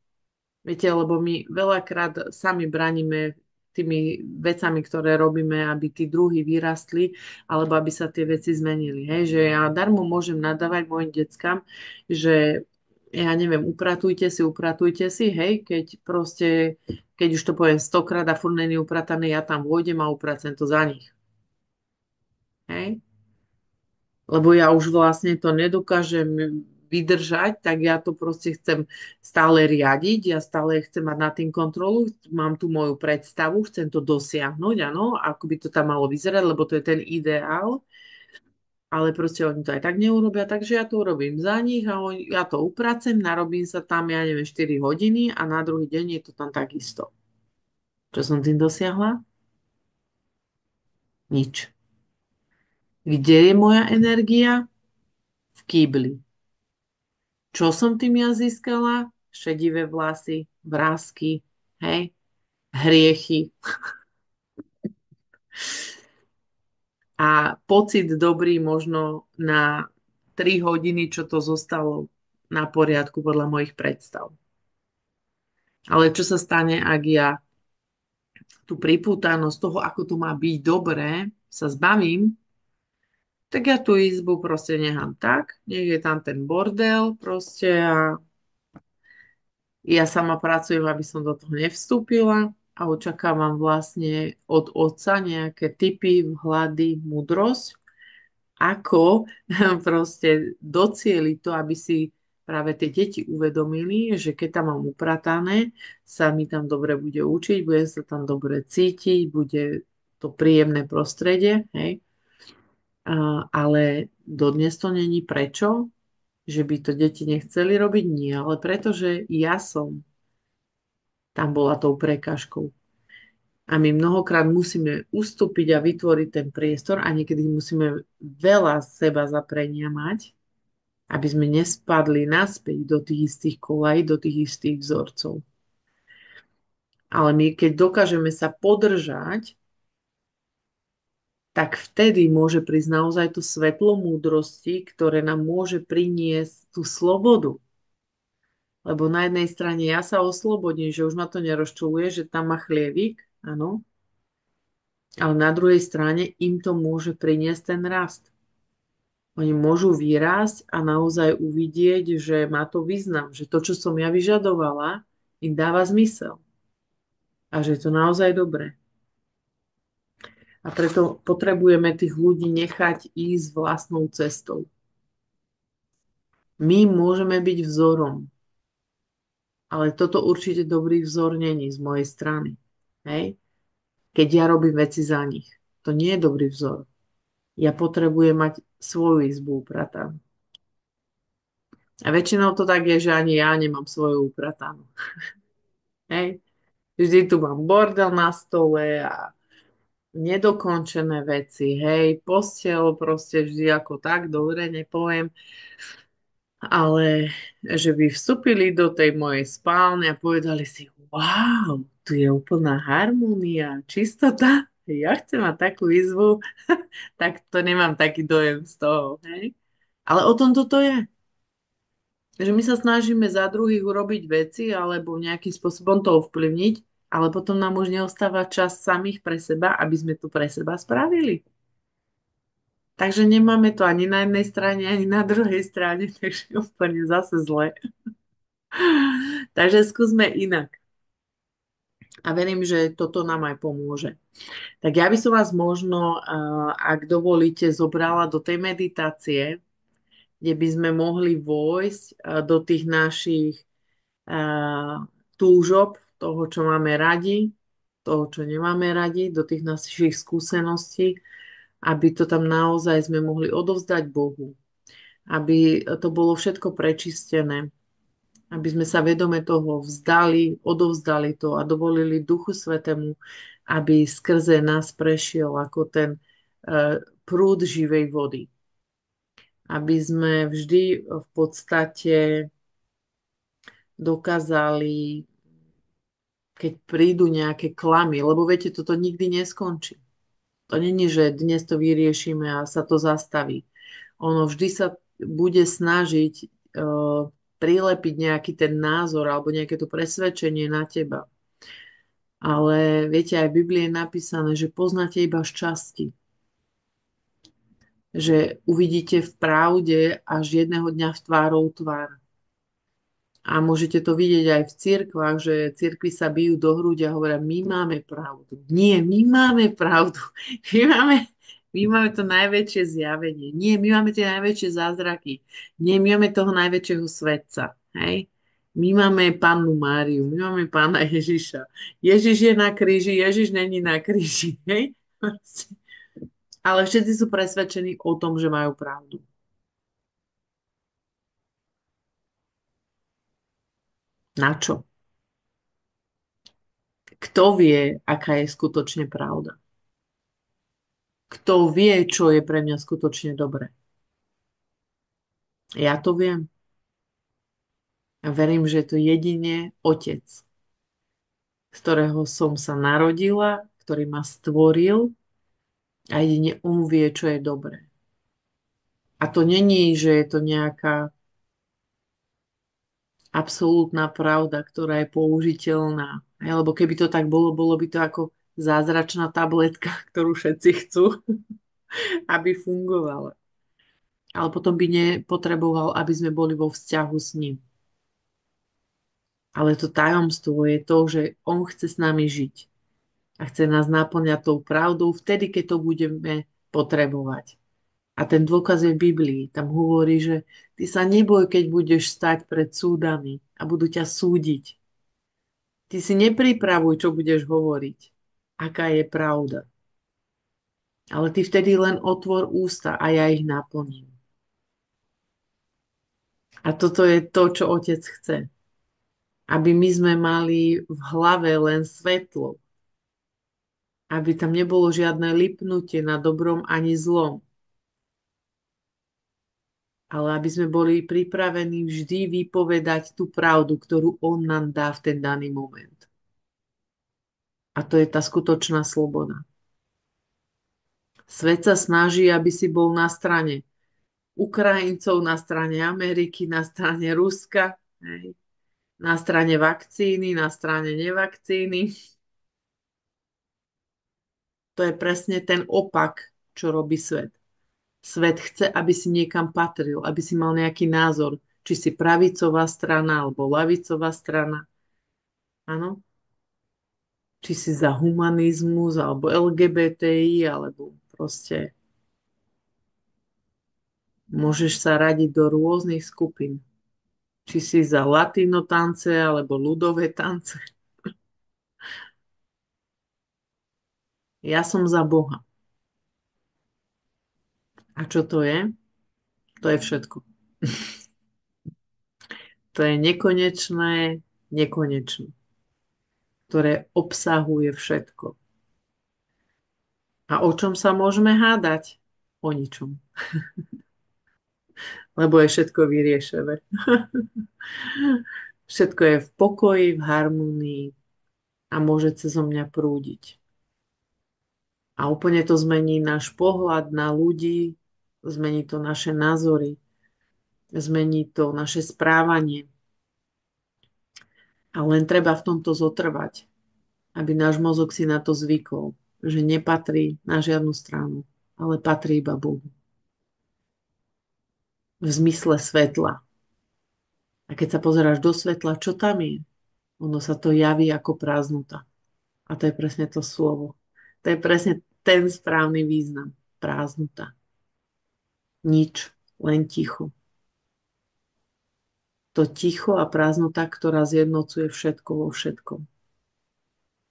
Viete, lebo my veľakrát sami braníme tými vecami, ktoré robíme, aby tí druhí vyrastli, alebo aby sa tie veci zmenili. Hej? Že ja darmo môžem nadávať mojim deckám, že ja neviem, upratujte si, hej, keď proste, keď už to poviem stokrát a furt není upratané, ja tam vôjdem a upracem to za nich. Hej? Lebo ja už vlastne to nedokážem vydržať, tak ja to proste chcem stále riadiť, ja stále chcem mať nad tým kontrolu, mám tu moju predstavu, chcem to dosiahnuť, áno, ako by to tam malo vyzerať, lebo to je ten ideál, ale proste oni to aj tak neurobia, takže ja to urobím za nich a ja to upracem, narobím sa tam, ja neviem, 4 hodiny a na druhý deň je to tam takisto. Čo som tým dosiahla? Nič. Kde je moja energia? V kýbli. Čo som tým ja získala? Šedivé vlasy, vrásky, hej, hriechy a pocit dobrý možno na 3 hodiny, čo to zostalo na poriadku podľa mojich predstav. Ale čo sa stane, ak ja tú pripútanosť toho, ako to má byť dobré, sa zbavím, tak ja tú izbu proste nechám tak, nech je tam ten bordel proste a ja sama pracujem, aby som do toho nevstúpila a očakávam vlastne od otca nejaké tipy, vhľady, múdrosť, ako proste docieliť to, aby si práve tie deti uvedomili, že keď tam mám upratané, sa mi tam dobre bude učiť, bude sa tam dobre cítiť, bude to príjemné prostredie, hej. Ale dodnes to není prečo, že by to deti nechceli robiť, nie, ale pretože ja som tam bola tou prekážkou. A my mnohokrát musíme ustúpiť a vytvoriť ten priestor a niekedy musíme veľa seba zaprenia mať, aby sme nespadli naspäť do tých istých kolají, do tých istých vzorcov. Ale my, keď dokážeme sa podržať, tak vtedy môže prísť naozaj to svetlo múdrosti, ktoré nám môže priniesť tú slobodu. Lebo na jednej strane ja sa oslobodím, že už ma to nerozčuluje, že tam má chlievik, áno, ale na druhej strane im to môže priniesť ten rast. Oni môžu vyrásť a naozaj uvidieť, že má to význam, že to, čo som ja vyžadovala, im dáva zmysel. A že je to naozaj dobré. A preto potrebujeme tých ľudí nechať ísť vlastnou cestou. My môžeme byť vzorom, Ale toto určite dobrý vzor není z mojej strany. Hej? Keď ja robím veci za nich. To nie je dobrý vzor. Ja potrebujem mať svoju izbu upratanú. A väčšinou to tak je, že ani ja nemám svoju upratanú. Hej? Vždy tu mám bordel na stole a nedokončené veci. Hej, posteľ proste vždy ako tak, dobre, nepoviem. Ale že by vstúpili do tej mojej spálne a povedali si, wow, tu je úplná harmónia, čistota. Ja chcem mať takú izbu, tak to nemám taký dojem z toho. Hej? Ale o tom toto je. Že my sa snažíme za druhých urobiť veci alebo nejakým spôsobom to ovplyvniť, ale potom nám už neostáva čas samých pre seba, aby sme to pre seba spravili. Takže nemáme to ani na jednej strane, ani na druhej strane, takže je úplne zase zle. Takže skúsme inak. A verím, že toto nám aj pomôže. Tak ja by som vás možno, ak dovolíte, zobrala do tej meditácie, kde by sme mohli vojsť do tých našich túžob, toho, čo máme radi, toho, čo nemáme radi, do tých našich skúseností, aby to tam naozaj sme mohli odovzdať Bohu, aby to bolo všetko prečistené, aby sme sa vedome toho vzdali, odovzdali to a dovolili Duchu Svetému, aby skrze nás prešiel ako ten prúd živej vody. Aby sme vždy v podstate dokázali, keď prídu nejaké klamy, lebo viete, toto nikdy neskončí. To není, že dnes to vyriešime a sa to zastaví. Ono vždy sa bude snažiť prilepiť nejaký ten názor alebo nejaké to presvedčenie na teba. Ale viete, aj v Biblii je napísané, že poznáte iba šťastie. Že uvidíte v pravde až jedného dňa v tvárou tvár. A môžete to vidieť aj v cirkvách, že cirkvi sa bijú do hruď a hovoria, my máme pravdu. Nie, my máme pravdu. My máme, my máme to najväčšie zjavenie. Nie, my máme tie najväčšie zázraky. Nie, my máme toho najväčšieho svetca. Hej? My máme Pannu Máriu, my máme Pána Ježiša. Ježiš je na kríži, Ježiš není na kríži. Hej? Ale všetci sú presvedčení o tom, že majú pravdu. Na čo? Kto vie, aká je skutočne pravda? Kto vie, čo je pre mňa skutočne dobré? Ja to viem. A verím, že je to jedine Otec, z ktorého som sa narodila, ktorý ma stvoril a jedine on vie, čo je dobré. A to není, že je to nejaká absolútna pravda, ktorá je použiteľná. Lebo keby to tak bolo, bolo by to ako zázračná tabletka, ktorú všetci chcú, aby fungovala. Ale potom by nepotreboval, aby sme boli vo vzťahu s ním. Ale to tajomstvo je to, že on chce s nami žiť a chce nás naplňať tou pravdou vtedy, keď to budeme potrebovať. A ten dôkaz je v Biblii. Tam hovorí, že ty sa neboj, keď budeš stať pred súdami a budú ťa súdiť. Ty si nepripravuj, čo budeš hovoriť, aká je pravda. Ale ty vtedy len otvor ústa a ja ich naplním. A toto je to, čo Otec chce. Aby my sme mali v hlave len svetlo. Aby tam nebolo žiadne lipnutie na dobrom ani zlom. Ale aby sme boli pripravení vždy vypovedať tú pravdu, ktorú on nám dá v ten daný moment. A to je tá skutočná sloboda. Svet sa snaží, aby si bol na strane Ukrajincov, na strane Ameriky, na strane Ruska, hej, na strane vakcíny, na strane nevakcíny. To je presne ten opak, čo robí svet. Svet chce, aby si niekam patril, aby si mal nejaký názor, či si pravicová strana alebo lavicová strana. Áno? Či si za humanizmus alebo LGBTI, alebo proste môžeš sa radiť do rôznych skupín. Či si za latino tance alebo ľudové tance. Ja som za Boha. A čo to je? To je všetko. To je nekonečné, nekonečné, ktoré obsahuje všetko. A o čom sa môžeme hádať? O ničom. Lebo je všetko vyriešené. Všetko je v pokoji, v harmonii a môže cezo mňa prúdiť. A úplne to zmení náš pohľad na ľudí, zmení to naše názory, zmení to naše správanie. A len treba v tomto zotrvať, aby náš mozog si na to zvykol, že nepatrí na žiadnu stranu, ale patrí iba Bohu. V zmysle svetla. A keď sa pozeráš do svetla, čo tam je? Ono sa to javí ako prázdnota. A to je presne to slovo. To je presne ten správny význam. Prázdnota. Nič, len ticho. To ticho a prázdnota, ktorá zjednocuje všetko vo všetkom.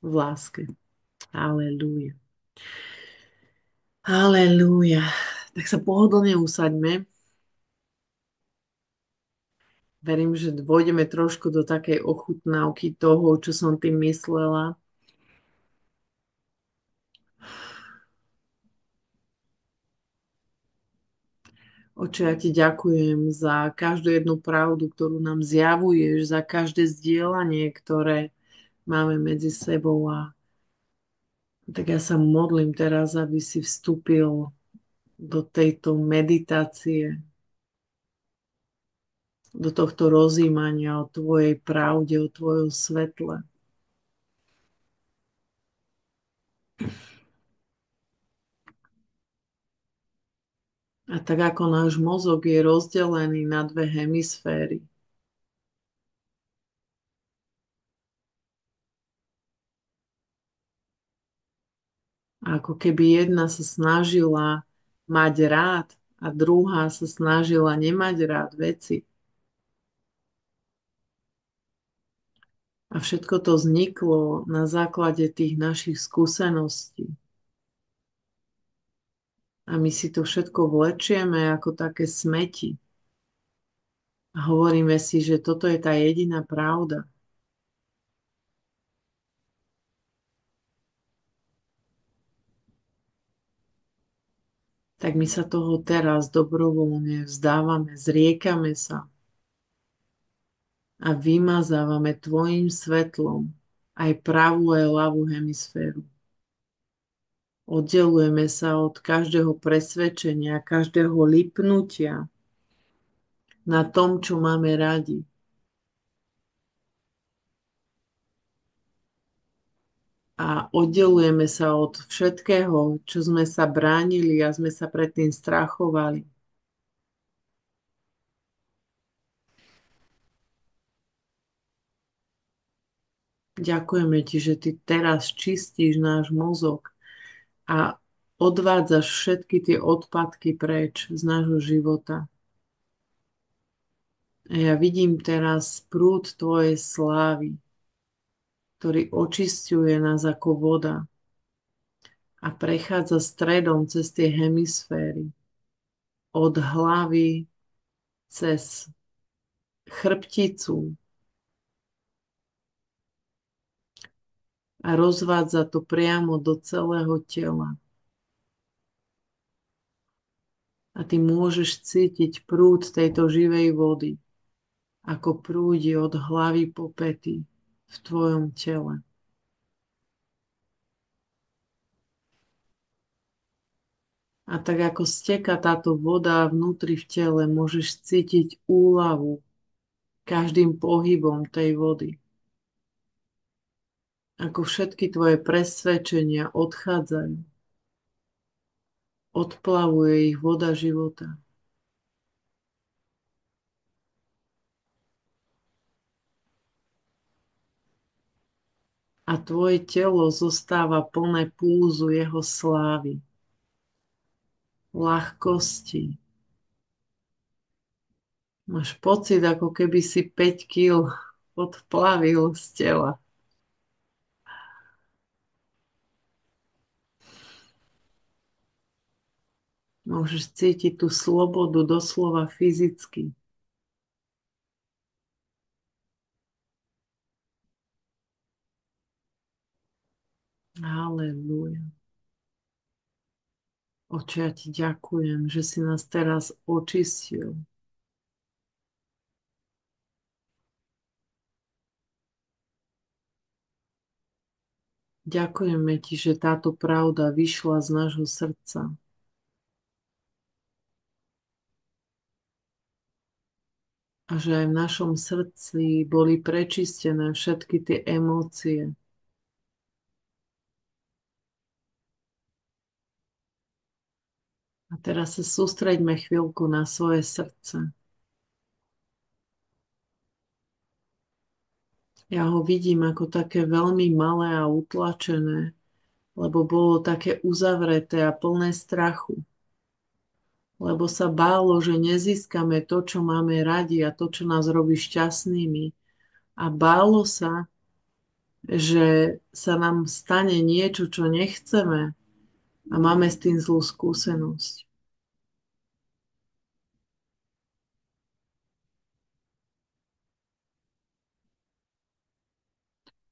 V láske. Halelúja. Halelúja. Tak sa pohodlne usaďme. Verím, že dôjdeme trošku do takej ochutnávky toho, čo som tým myslela. Oče, ja ti ďakujem za každú jednu pravdu, ktorú nám zjavuješ, za každé zdieľanie, ktoré máme medzi sebou. A tak ja sa modlím teraz, aby si vstúpil do tejto meditácie, do tohto rozjímania o tvojej pravde, o tvojom svetle. A tak ako náš mozog je rozdelený na dve hemisféry, a ako keby jedna sa snažila mať rád a druhá sa snažila nemať rád veci. A všetko to vzniklo na základe tých našich skúseností. A my si to všetko vlečieme ako také smeti. A hovoríme si, že toto je tá jediná pravda. Tak my sa toho teraz dobrovoľne vzdávame, zriekame sa a vymazávame tvojim svetlom aj pravú aj ľavú hemisféru. Oddelujeme sa od každého presvedčenia, každého lipnutia na tom, čo máme radi. A oddelujeme sa od všetkého, čo sme sa bránili a sme sa predtým strachovali. Ďakujeme ti, že ty teraz čistíš náš mozog a odvádzaš všetky tie odpadky preč z nášho života. A ja vidím teraz prúd tvojej slávy, ktorý očisťuje nás ako voda a prechádza stredom cez tie hemisféry. Od hlavy cez chrbticu a rozvádza to priamo do celého tela. A ty môžeš cítiť prúd tejto živej vody, ako prúdi od hlavy po pety v tvojom tele. A tak ako steka táto voda vnútri v tele, môžeš cítiť úľavu každým pohybom tej vody. Ako všetky tvoje presvedčenia odchádzajú. Odplavuje ich voda života. A tvoje telo zostáva plné pulzu jeho slávy, ľahkosti, Máš pocit, ako keby si 5 kýl odplavil z tela. Môžeš cítiť tú slobodu doslova fyzicky. Halelúja. Oče, ja ti ďakujem, že si nás teraz očistil. Ďakujeme ti, že táto pravda vyšla z nášho srdca a že aj v našom srdci boli prečistené všetky tie emócie. A teraz sa sústreďme chvíľku na svoje srdce. Ja ho vidím ako také veľmi malé a utlačené, lebo bolo také uzavreté a plné strachu. Lebo sa bálo, že nezískame to, čo máme radi a to, čo nás robí šťastnými. A bálo sa, že sa nám stane niečo, čo nechceme a máme s tým zlú skúsenosť.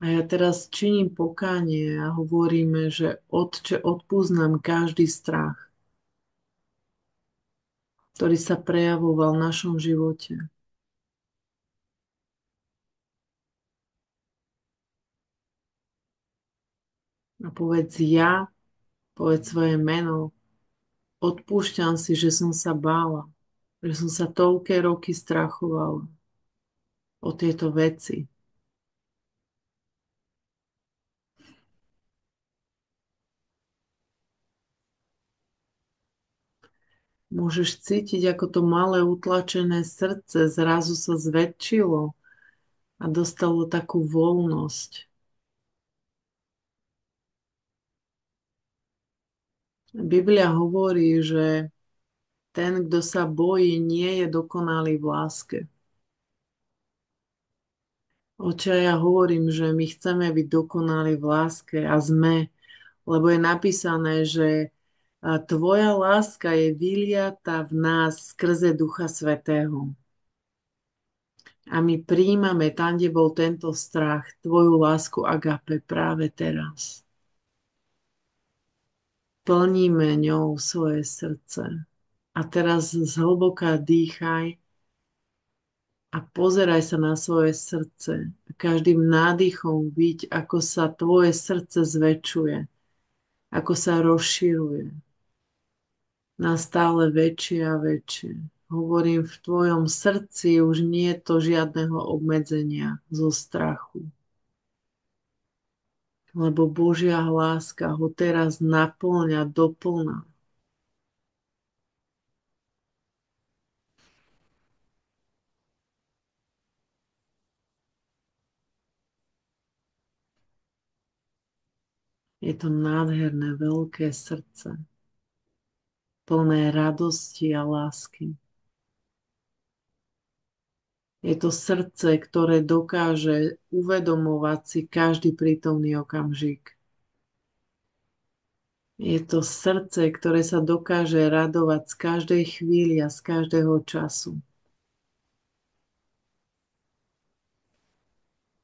A ja teraz činím pokánie a hovoríme, že Otče, odpúsť nám každý strach, ktorý sa prejavoval v našom živote. A povedz svoje meno, odpúšťam si, že som sa bála, že som sa toľké roky strachovala o tieto veci. Môžeš cítiť, ako to malé utlačené srdce zrazu sa zväčšilo a dostalo takú voľnosť. Biblia hovorí, že ten, kto sa bojí, nie je dokonalý v láske. Oče, ja hovorím, že my chceme byť dokonali v láske a sme, lebo je napísané, že tvoja láska je vyliata v nás skrze Ducha Svätého. A my príjmame tam, kde bol tento strach, tvoju lásku agape práve teraz. Plníme ňou svoje srdce. A teraz zhlboka dýchaj a pozeraj sa na svoje srdce. Každým nádychom vidť, ako sa tvoje srdce zväčšuje, ako sa rozširuje na stále väčšie a väčšie. Hovorím, v tvojom srdci už nie je to žiadneho obmedzenia zo strachu. Lebo Božia láska ho teraz naplňa doplná. Je to nádherné, veľké srdce, plné radosti a lásky. Je to srdce, ktoré dokáže uvedomovať si každý prítomný okamžik. Je to srdce, ktoré sa dokáže radovať z každej chvíli a z každého času.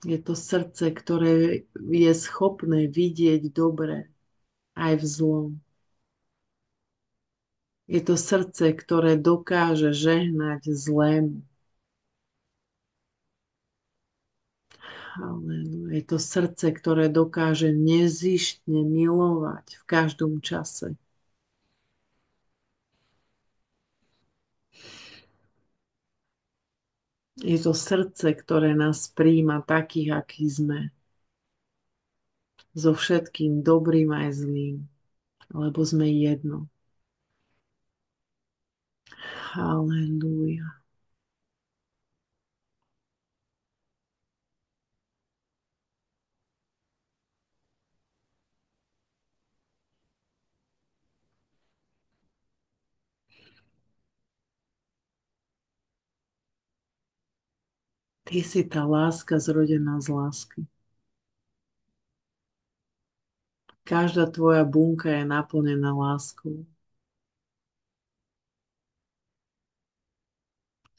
Je to srdce, ktoré je schopné vidieť dobre aj v zlom. Je to srdce, ktoré dokáže žehnať zlému. Halleluja. Je to srdce, ktoré dokáže nezištne milovať v každom čase. Je to srdce, ktoré nás príjma takých, akí sme. So všetkým dobrým aj zlým. Lebo sme jedno. Halleluja. Ty si tá láska zrodená z lásky. Každá tvoja bunka je naplnená láskou.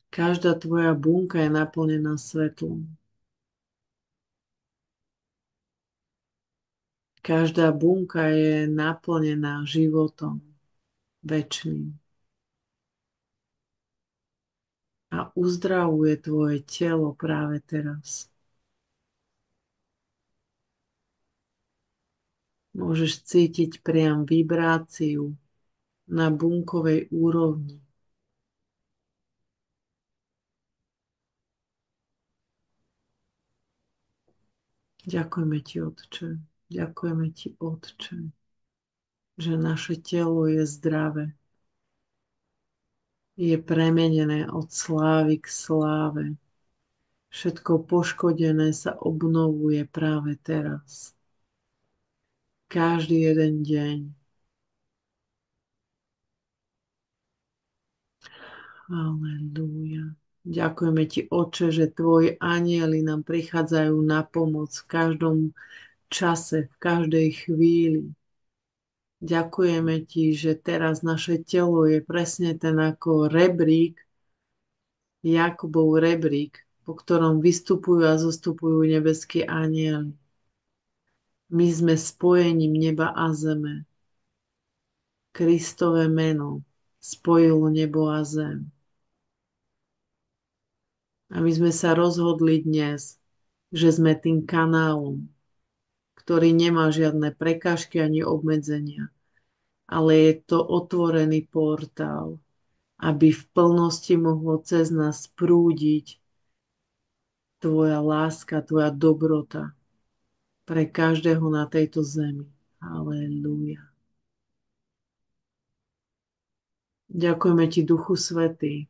Každá tvoja bunka je naplnená svetlom. Každá bunka je naplnená životom večným a uzdravuje tvoje telo práve teraz. Môžeš cítiť priam vibráciu na bunkovej úrovni. Ďakujeme ti, Otče. Ďakujeme ti, Otče, že naše telo je zdravé. Je premenené od slávy k sláve. Všetko poškodené sa obnovuje práve teraz. Každý jeden deň. Halelúja. Ďakujeme ti, Oče, že tvoji anieli nám prichádzajú na pomoc v každom čase, v každej chvíli. Ďakujeme ti, že teraz naše telo je presne ten ako rebrík, Jakubov rebrík, po ktorom vystupujú a zostupujú nebeskí anieli. My sme spojením neba a zeme. Kristové meno spojilo nebo a zem. A my sme sa rozhodli dnes, že sme tým kanálom, ktorý nemá žiadne prekážky ani obmedzenia, ale je to otvorený portál, aby v plnosti mohlo cez nás prúdiť tvoja láska, tvoja dobrota pre každého na tejto zemi. Halelúja. Ďakujeme ti, Duchu Svätý,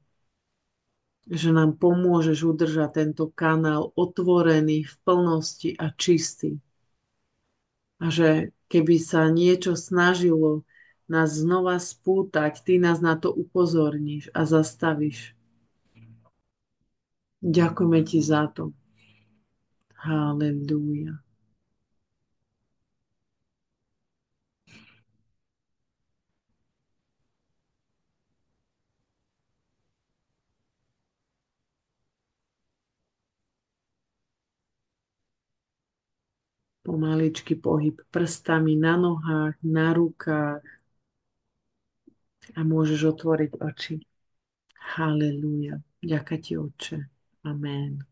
že nám pomôžeš udržať tento kanál otvorený v plnosti a čistý. A že keby sa niečo snažilo nás znova spútať, ty nás na to upozorníš a zastavíš. Ďakujeme ti za to. Halelúja. Pomaličky pohyb prstami na nohách, na rukách a môžeš otvoriť oči. Halelúja. Ďakujem ti, Otče. Amen.